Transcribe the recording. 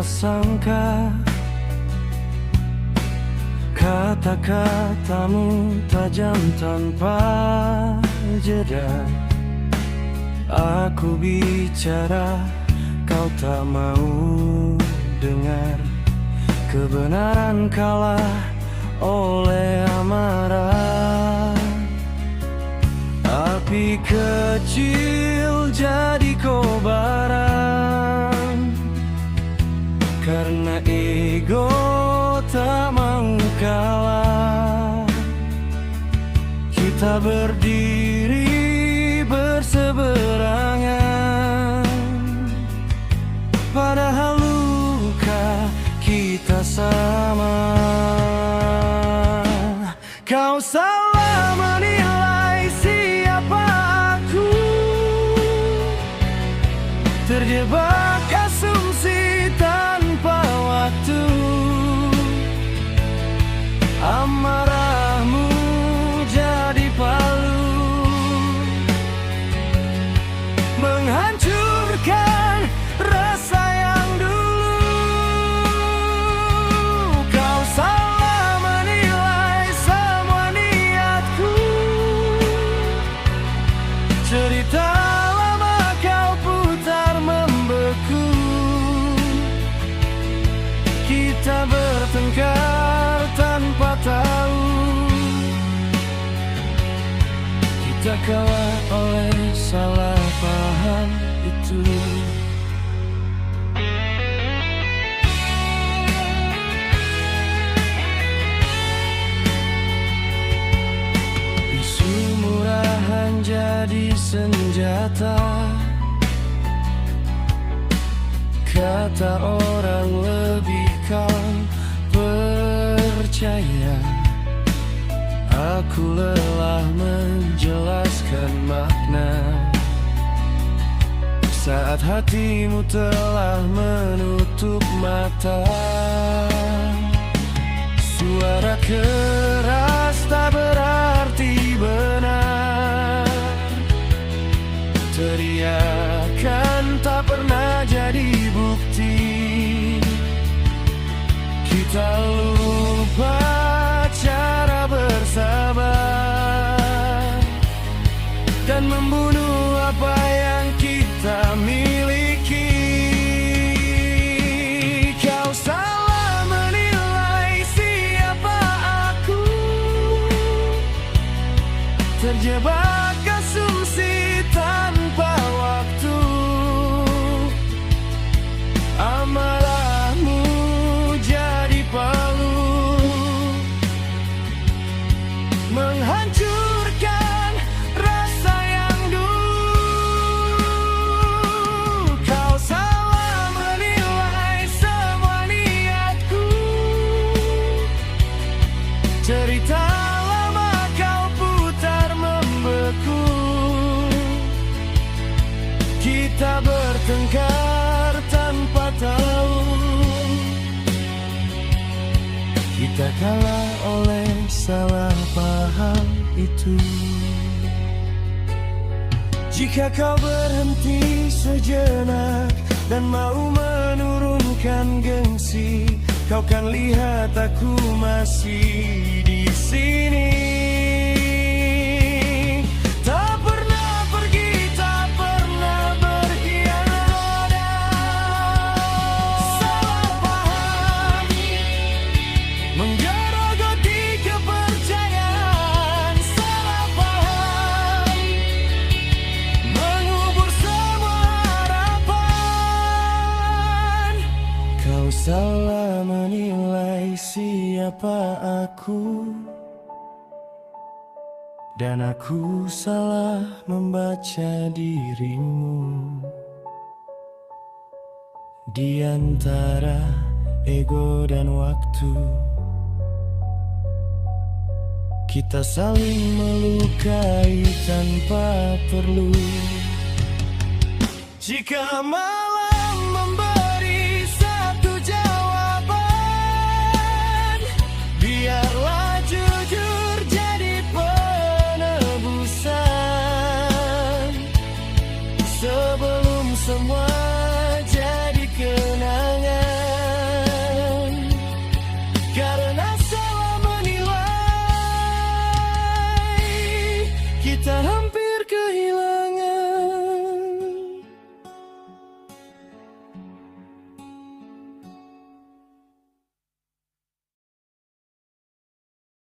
tak sangka, kata-katamu tajam tanpa jeda. Aku bicara, kau tak mau dengar. Kebenaran kalah oleh amarah. Api kecil jadi kobaran, karena ego tak mau kalah. Kita berdiri berseberangan, padahal luka kita sama. Kau salah menilai siapa aku, terjebak asumsi tanpa waktu. Amarahmu jadi palu, menghancurkan rasa yang dulu. Kau salah menilai semua niatku, cerita lama kau putar membeku. Kita bertengkar tanpa tahu, kita kalah oleh salah paham itu. Isu murahan jadi senjata, kata orang lebih kau percaya. Aku lelah menjelaskan makna, saat hatimu telah menutup mata. Suara keras tak berarti benar, teriakan tak pernah jadi bukti. Kita lupa cara bersabar dan membunuh apa yang kita miliki. Kau salah menilai siapa aku, terjebak asumsi tanpa waktu. Amarahmu jadi palu, menghancurkan rasa yang dulu. Kau salah menilai semua niatku, cerita lama kau putar membeku. Kita bertengkar tanpa tahu, kita kalah oleh salah paham itu. Jika kau berhenti sejenak dan mau menurunkan gengsi, kau kan lihat aku masih di sini. Tak pernah pergi, tak pernah berkhianat. Salah paham menggerogoti kepercayaan. Salah paham mengubur semua harapan. Kau salah menilai siapa aku, dan aku salah membaca dirimu. Di antara ego dan waktu, kita saling melukai tanpa perlu. Jika malam memberi satu jawaban, biarlah jujur jadi penebusan. Sebelum semua jadi kenangan. Kita hampir